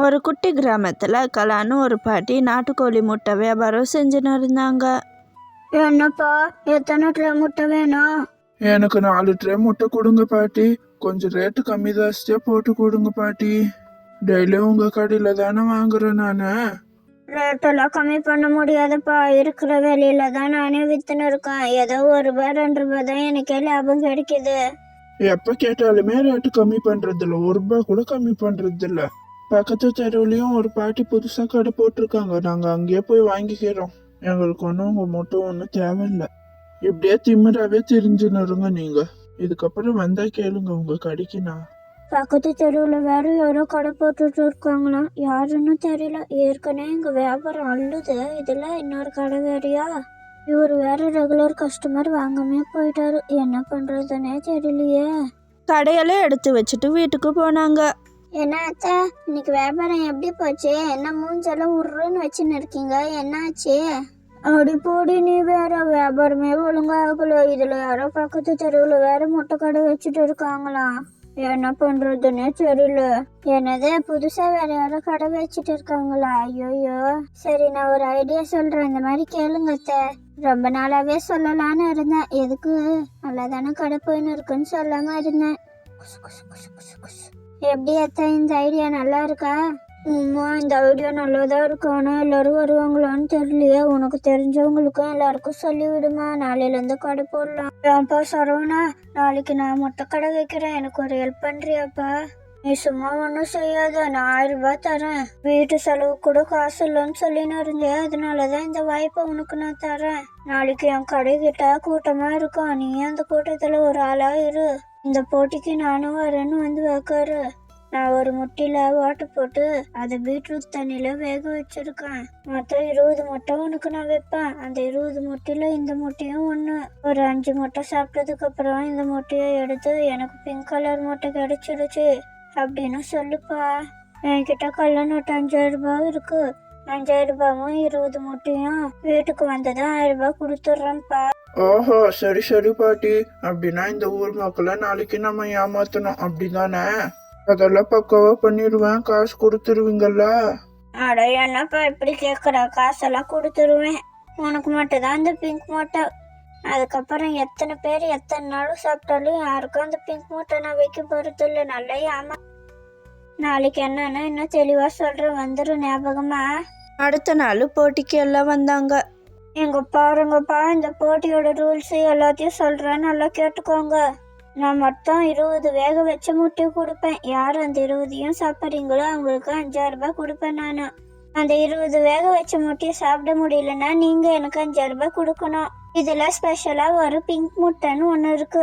ஒரு குட்டி கிராமத்தில் கலான்னு ஒரு பாட்டி நாட்டுக்கோழி முட்டை வியாபாரம் செஞ்சுன்னு இருந்தாங்க. என்னப்பா, எத்தனை ட்ரே முட்டை வேணும்? எனக்கு 4 ட்ரே முட்டை கொடுங்க பாட்டி. கொஞ்சம் ரேட்டு கம்மி ஜாஸ்தியா போட்டு கொடுங்க பாட்டி. டெய்லியும் உங்க கடையில தானே வாங்குறேன் நானு. ரேட்டெல்லாம் கம்மி பண்ண முடியாதுப்பா. இருக்கிற வேலையில தான் நானே வித்துன்னு இருக்கேன். ஏதோ 1 ரூபாய் 2 ரூபாய் தான் எனக்கே லாபம் கிடைக்குது. எப்ப கேட்டாலுமே ரேட்டு கம்மி பண்றது இல்ல, 1 ரூபாய் கூட கம்மி பண்றது இல்ல. பக்கத்து தெருவுலயும் ஒரு பாட்டி புதுசா கடை போட்டிருக்காங்க, நாங்க அங்கேயே போய் வாங்கிக்கிறோம். எங்களுக்கு ஒன்றும் உங்க முட்டை ஒன்றும் தேவையில்லை. இப்படியே திமிராவே தெரிஞ்சுன்னுருங்க நீங்க. இதுக்கப்புறம் வந்தா கேளுங்க உங்க கடைக்கு நான். பக்கத்து தெருவில் வேற யாரோ கடை போட்டுட்டு இருக்காங்களாம், யாருன்னு தெரியல. ஏற்கனவே எங்க வியாபாரம் அள்ளுது, இதுல இன்னொரு கடை வேறையா? இவர் வேற ரெகுலர் கஸ்டமர் வாங்காமே போயிட்டாரு. என்ன பண்றதுன்னே தெரியலையே. கடையெல்லாம் எடுத்து வச்சுட்டு வீட்டுக்கு போனாங்க. என்ன அத்தை, இன்னைக்கு வியாபாரம் எப்படி போச்சு? என்ன மூஞ்செல்லாம் உருன்னு வச்சுன்னு இருக்கீங்க, என்னாச்சு? அடி போடி, நீ வேற வியாபாரமே ஒழுங்கா ஆகல. இதுல யாரோ பக்கத்து தெருவுல வேற முட்டை கடை வச்சுட்டு இருக்காங்களாம். என்ன பண்றதுன்னே தெரியல. என்னது, புதுசா வேற யாரோ கடை வச்சுட்டு இருக்காங்களா? ஐயோயோ. சரி, நான் ஒரு ஐடியா சொல்றேன், இந்த மாதிரி கேளுங்க அத்தை. ரொம்ப நாளாவே சொல்லலான்னு இருந்தேன். எதுக்கு, நல்லாதானே கடை போயின்னு இருக்குன்னு சொல்லாம இருந்தேன். குசு குசு குசு குசு குசு. எப்படி அத்தை, இந்த ஐடியா நல்லா இருக்கா? இந்த ஐடியா நல்லாதான் இருக்கு. ஆனா எல்லாரும் வருவாங்களான்னு தெரியலையே. உனக்கு தெரிஞ்சவங்களுக்கும் எல்லாருக்கும் சொல்லி விடுமா, நாளையில இருந்து கடை போடலாம். ஏன்ப்பா சரவணா, நாளைக்கு நான் முட்டை கடை வைக்கிறேன், எனக்கு ஒரு ஹெல்ப் பண்றியாப்பா? நீ சும்மா ஒன்றும் செய்யாத, நான் 1000 ரூபாய் தரேன். வீட்டு செலவு கூட காசு இல்லைன்னு சொல்லின்னு இருந்தேன், அதனாலதான் இந்த வாய்ப்பை உனக்கு நான் தரேன். நாளைக்கு என் கடைகிட்ட கூட்டமா இருக்கும், நீ அந்த கூட்டத்துல ஒரு ஆளா இரு. இந்த போட்டிக்கு நானும் வரேன்னு வந்து வைக்காரு. நான் ஒரு முட்டையில ஓட்டு போட்டு அதை பீட்ரூட் தண்ணியில வேக வச்சிருக்கேன். மொத்தம் 20 முட்டை உனக்கு நான் வைப்பேன். அந்த 20 முட்டையில இந்த முட்டையும் ஒண்ணு. ஒரு 5 முட்டை சாப்பிட்டதுக்கு அப்புறம் இந்த முட்டையை எடுத்து எனக்கு பிங்க் கலர் முட்டை கிடைச்சிடுச்சு அப்படின்னு சொல்லுப்பா. என்கிட்ட கள்ள நோட்டு 5000 ரூபாய் இருக்கு. 5000 ரூபாயும் 20 முட்டையும் வீட்டுக்கு வந்ததும் 1000 ரூபாய் கொடுத்துட்றேன்ப்பா. ஓஹோ, சரி சரி பாட்டி. அப்படின்னா இந்த ஊர் மக்களை நாளைக்கு நம்ம ஏமாத்தணும் அப்படிதானே? அதெல்லாம் பக்காவா பண்ணிடுவேன். காசு கொடுத்துருவீங்கல்ல? அட, என்னப்பா இப்படி கேட்குற? காசெல்லாம் கொடுத்துருவேன். உனக்கு மட்டும் தான் அந்த பிங்க் மூட்டை. அதுக்கப்புறம் எத்தனை பேர் எத்தனை நாளும் சாப்பிட்டாலும் யாருக்கும் அந்த பிங்க் மூட்டை நான் வைக்க போறது இல்லை. நல்லா ஏமா. நாளைக்கு என்னன்னு இன்னும் தெளிவா சொல்றேன், வந்துடும் ஞாபகமா? அடுத்த நாள் போட்டிக்கு எல்லாம் வந்தாங்க. எங்க பாருங்கப்பா, இந்த போட்டியோட ரூல்ஸ் எல்லாத்தையும் சொல்றேன், நல்லா கேட்டுக்கோங்க. நான் மொத்தம் 20 வேக வச்ச முட்டை கொடுப்பேன். யார் அந்த 20யும் சாப்பிட்றீங்களோ அவங்களுக்கு 5000 ரூபாய் கொடுப்பேன் நான். அந்த 20 வேக வச்ச முட்டையை சாப்பிட முடியலன்னா நீங்க எனக்கு 5000 ரூபாய் கொடுக்கணும். இதுல ஸ்பெஷலா ஒரு பிங்க் முட்டைன்னு ஒண்ணு இருக்கு.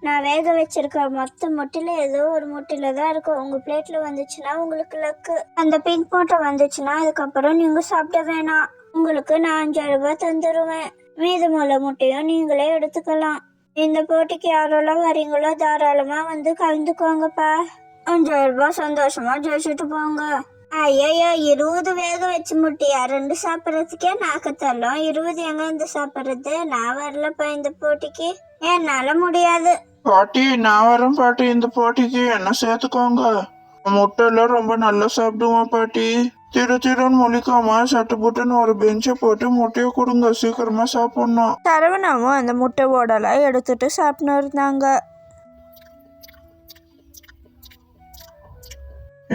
நான் வேக வச்சிருக்க மொத்த முட்டையில ஏதோ ஒரு முட்டையில தான் இருக்கும். உங்க பிளேட்ல வந்துச்சுன்னா உங்களுக்கு லக்கு. அந்த பிங்க் முட்டை வந்துச்சுன்னா அதுக்கப்புறம் நீங்க சாப்பிட வேணாம். உங்களுக்கு நான் 5000 ரூபாய் தந்துருவேன். மீதமுள்ள முட்டையும் நீங்களே எடுத்துக்கலாம். இந்த போட்டிக்கு யாரெல்லாம் வரீங்களோ தாராளமா வந்து கலந்துக்கோங்கப்பா. 5000 ரூபாய் சந்தோஷமா ஜெயிச்சுட்டு போங்க. ஐயோ, 20 வேக வச்சு முட்டையா? 2 சாப்பிட்றதுக்கே நாக்கத்தல்லும், 20 எங்க இருந்து சாப்பிட்றது? நான் வரலப்பா இந்த போட்டிக்கு, என்னால முடியாது. பாட்டி, நான் வரேன் பாட்டி. இந்த போட்டிக்கு என்ன சேர்த்துக்கோங்க. முட்டை எல்லாம் ரொம்ப நல்லா சாப்பிடுவோம் பாட்டி. திருன்னு முழிக்காம சட்டு புட்டுன்னு ஒரு பெஞ்சை போட்டு முட்டையை கொடுங்க, சீக்கிரமா சாப்பிடணும். சரவணாவும் அந்த முட்டை ஓடெல்லாம் எடுத்துட்டு சாப்பிட்டு இருந்தாங்க.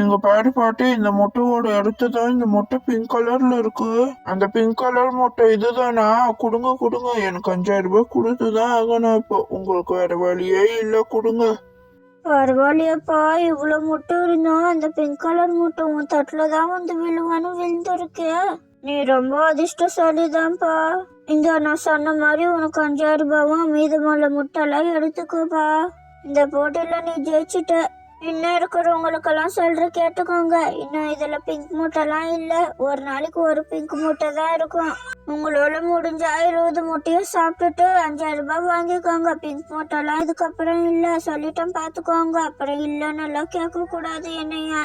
எங்க பாட்டி, இந்த முட்டையோட எடுத்ததான் இந்த முட்டை பிங்க் கலர்ல இருக்கு. அந்த பிங்க் கலர் முட்டை இதுதானா? கொடுங்க. எனக்கு 5000 ரூபாய் கொடுத்துதான் ஆகணும். இப்போ உங்களுக்கு வேற வழியே இல்ல, கொடுங்க. பரவாயில்லையப்பா, இவ்வளவு முட்டை இருந்தோம் அந்த பிங்க் கலர் முட்டை உன் தட்டுல தான் வந்து விழுவானு விழுந்துருக்கே. நீ ரொம்ப அதிர்ஷ்டசாலிதான்ப்பா. இந்த நான் சொன்ன மாதிரி உனக்கு 5000 ரூபாவும் மீதமுள்ள முட்டை எல்லாம் எடுத்துக்கோப்பா. இந்த போட்டியில நீ ஜெயிச்சுட்ட. இன்னும் இருக்கிறவங்களுக்கெல்லாம் சொல்ற கேட்டுக்கோங்க. இன்னும் இதுல பிங்க் மூட்டைலாம் இல்ல. ஒரு நாளைக்கு ஒரு பிங்க் மூட்டை தான் இருக்கும். உங்களோட முடிஞ்சா 20 முட்டையும் சாப்பிட்டுட்டு 5000 ரூபாய் வாங்கிக்கோங்க. பிங்க் மூட்டைலாம் இதுக்கப்புறம் இல்ல, சொல்லிட்டோம் பாத்துக்கோங்க. அப்புறம் இல்லன்னு எல்லாம் கேட்க கூடாது என்னையா.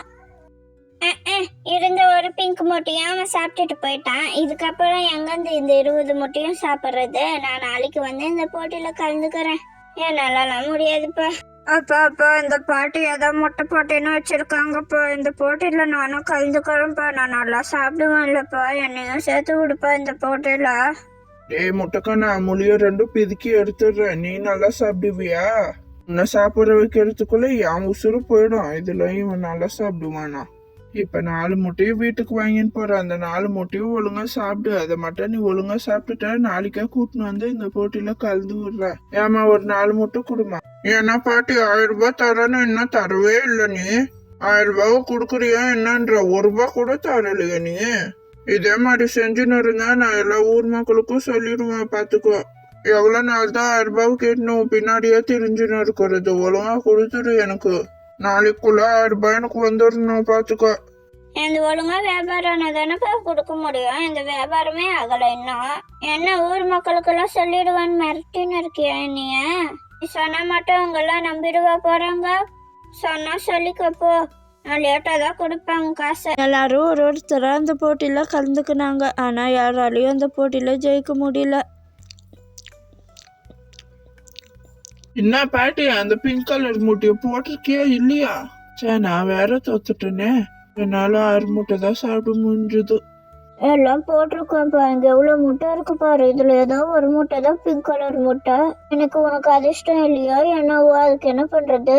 இருந்த ஒரு பிங்க் முட்டையும் அவன் சாப்பிட்டுட்டு போயிட்டான். இதுக்கப்புறம் எங்கிருந்து இந்த 20 முட்டையும் சாப்பிட்றது? நான் நாளைக்கு வந்து இந்த போட்டியில கலந்துக்கிறேன். என்னாலலாம் முடியாதுப்பா. அப்பா இந்த பாட்டி ஏதோ முட்டை போட்டின்னு வச்சிருக்காங்கப்பா. இந்த போட்டியில நானும் கலந்துக்கிறேன்ப்பா. நான் நல்லா சாப்பிடுவேன்லப்பா. என்னையும் சேர்த்து விடுப்பா இந்த போட்டியில. டேய் முட்டைக்கண்ணா, முழிய ரெண்டும் பிதுக்கி எடுத்துடுறேன். நீ நல்லா சாப்பிடுவியா? உன்னை சாப்பிட வைக்கிறதுக்குள்ள என் உசுறு போயிடும். இதுல இவன் நல்லா சாப்பிடுவானா? இப்ப 4 முட்டையும் வீட்டுக்கு வாங்கின்னு போறேன். அந்த 4 முட்டையும் ஒழுங்கா சாப்பிடு. அதை மட்டும் நீ ஒழுங்கா சாப்பிட்டுட்ட நாளைக்கே கூட்டின்னு வந்து இந்த போட்டியில கலந்து விடுறேன். ஏமா ஒரு 4 முட்டை கொடுமா. ஏன்னா பாட்டி 1000 ரூபாய் தரேன்னு இன்னும் தரவே இல்லை. நீ 1000 ரூபாவை கொடுக்குறியா என்னன்ற? 1 ரூபாய் கூட தரலையா நீ? இதே மாதிரி செஞ்சுன்னு இருந்தா நான் எல்லா ஊர் மக்களுக்கும் சொல்லிடுவேன். பாத்துக்கோ. எவ்வளவு நாள் தான் 1000 ரூபாய் கேட்டணும் பின்னாடியே தெரிஞ்சுன்னு இருக்கிறது. ஒழுங்கா கொடுத்துரு எனக்கு. நாளைக்குள்ள 1000 ரூபாய் எனக்கு வந்துடணும். பாத்துக்கோ. இந்த ஒழுங்கா வியாபாரம் தானேப்பா கொடுக்க முடியும். இந்த வியாபாரமே ஆகலை இன்னும். என்ன ஊர் மக்களுக்கெல்லாம் சொல்லிடுவான்னு மிரட்டின்னு இருக்கியா என்னைய? நீ சொன்னா மட்டும் அவங்கெல்லாம் நம்பிடுவா போறாங்க? சொன்னா சொல்லிக்கப்போ. நான் லேட்டாக தான் கொடுப்பாங்க காசை. எல்லாரும் ஒருத்தராக அந்த போட்டியில் கலந்துக்கினாங்க. ஆனால் யாராலையும் அந்த போட்டியில் ஜெயிக்க முடியல. என்ன பாட்டி, அந்த பிங்க் கலர் மூட்டையை போட்டிருக்கியா இல்லையா? சே, நான் வேற தோத்துட்டேனே. என்னால 6 முட்டை தான் சாப்பிட முடிஞ்சது. எல்லாம் போட்டிருக்கோம்ப்பா. இங்க எவ்வளவு முட்டை இருக்கு பாரு. இதுல ஏதோ ஒரு முட்டை தான் பிங்க் கலர் முட்டை. எனக்கு உனக்கு அதிர்ஷ்டம் இல்லையா என்னவோ? அதுக்கு என்ன பண்றது?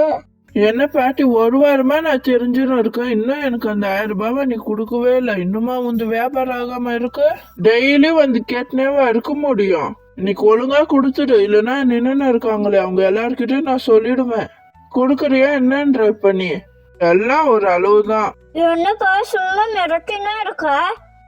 என்ன பாட்டி, 1 வாரமா நான் தெரிஞ்சுன்னு இருக்கேன். இன்னும் எனக்கு அந்த 1000 ரூபாவை நீ கொடுக்கவே இல்லை. இன்னுமா உந்து வியாபாரம் ஆகாம இருக்கு? டெய்லி வந்து கேட்டுனேவா இருக்க முடியும்? இன்னைக்கு ஒழுங்கா கொடுத்துடு. இல்லைன்னா நின்னு இருக்காங்களே அவங்க எல்லார்கிட்டயும் நான் சொல்லிடுவேன். கொடுக்கறியா என்னன்ற? இப்ப நீ எல்லாம் ஒரு அளவுதான். என்னப்பா சும்மா மிரட்டினா இருக்கா?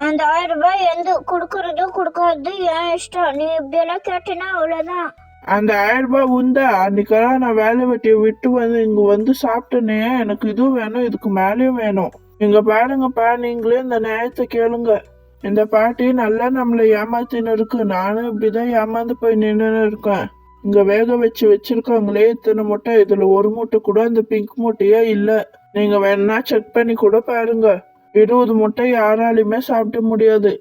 அந்த 1000 ரூபாய் எந்த கொடுக்கறது கொடுக்காது என் இஷ்டம். நீ இப்படி எல்லாம் கேட்டினா அவ்வளவுதான். அந்த 1000 ரூபாய் உண்டா? அன்னைக்கெல்லாம் நான் வேலை வெட்டியை விட்டு வந்து இங்க வந்து சாப்பிட்டேனே. எனக்கு இதுவும் வேணும், இதுக்கு மேலேயும் வேணும். இங்க பாருங்கப்பா, நீங்களே இந்த நியாயத்தை கேளுங்க. இந்த பாட்டி நல்லா நம்மளை ஏமாத்தின்னு இருக்கு. நானும் இப்படிதான் ஏமாந்து போய் நின்று இருக்கேன். இங்க வேக வச்சிருக்காங்களே இத்தனை முட்டை. இதுல ஒரு முட்டை கூட அந்த பிங்க் முட்டையே இல்ல. நீங்க வேணா செக் பண்ணி கூட பாருங்க. 20 முட்டை யாராலையுமே சாப்பிட முடியாது.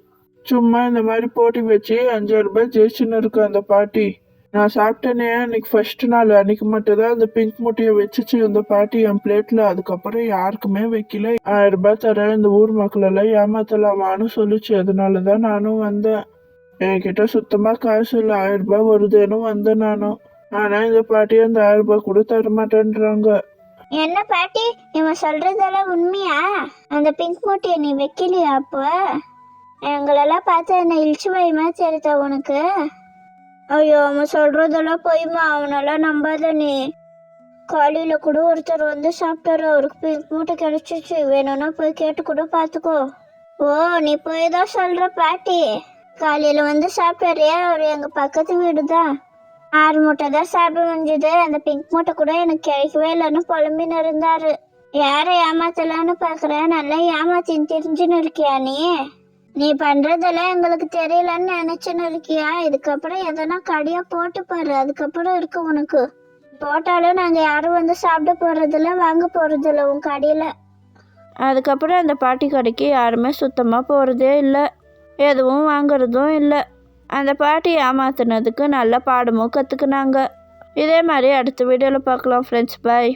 சும்மா இந்த மாதிரி போட்டி வச்சு 5000 ரூபாய் ஜெயிச்சுன்னு இருக்கு அந்த பாட்டி. நான் சாப்பிட்டேனே அன்னைக்கு ஃபர்ஸ்ட் நாள். அன்னைக்கு மட்டும் தான் அந்த பிங்க் முட்டையை வச்சுச்சு அந்த பாட்டி என் பிளேட்ல. அதுக்கப்புறம் யாருக்குமே வைக்கல. 1000 ரூபாய் தரேன், இந்த ஊர் மக்கள் எல்லாம் ஏமாத்தலாமான்னு சொல்லிச்சு. அதனாலதான் நானும் வந்தேன். என்கிட்ட சுத்தமா காசு இல்லை. 1000 ரூபாய் வருதுன்னு வந்தேன் நானும். ஆனா இந்த பாட்டி அந்த 1000 ரூபாய் கூட தர மாட்டேன்றாங்க. என்ன பாட்டி, இவன் சொல்றதெல்லாம் உண்மையா? அந்த பிங்க் மூட்டையை நீ வைக்கலையா? அப்போ எங்களெல்லாம் பார்த்து என்ன இழிச்சு வைமா தெரியுதா உனக்கு? ஐயோ, அவன் சொல்றதெல்லாம் போய்மா. அவனெல்லாம் நம்பாத நீ. காலையில கூட ஒருத்தர் வந்து சாப்பிட்டாரு. அவருக்கு பிங்க் மூட்டை கிடைச்சிச்சு. வேணும்னா போய் கேட்டு கூட பாத்துக்கோ. ஓ, நீ போய் தான் சொல்ற பாட்டி? காலையில வந்து சாப்பிட்டாரு. அவர் எங்க பக்கத்து வீடு தான். 6 மூட்டை தான் சாப்பிட முடிஞ்சது. அந்த பிங்க் மூட்டை கூட எனக்கு கிடைக்கவே இல்லைன்னு புலம்பின்னு இருந்தாரு. யாரை ஏமாத்தலான்னு பாக்குறேன். நல்லா ஏமாத்தின்னு தெரிஞ்சுன்னு இருக்கியா நீ? நீ பண்றதெல்லாம் எங்களுக்கு தெரியலன்னு நினைச்சுன்னு இருக்கியா? இதுக்கப்புறம் எதனா கடையா போட்டு பாரு. அதுக்கப்புறம் இருக்கு உனக்கு. போட்டாலும் நாங்க யாரும் வந்து சாப்பிட போறதில்ல, வாங்க போறதில்ல உன் கடையில. அதுக்கப்புறம் அந்த பாட்டி கடைக்கு யாருமே சுத்தமாக போகிறதே இல்லை, எதுவும் வாங்குறதும் இல்லை. அந்த பாட்டி ஏமாத்துனதுக்கு நல்ல பாடமும் கற்றுக்குனாங்க. இதே மாதிரி அடுத்த வீடியோவில் பார்க்கலாம் ஃப்ரெண்ட்ஸ். பாய்.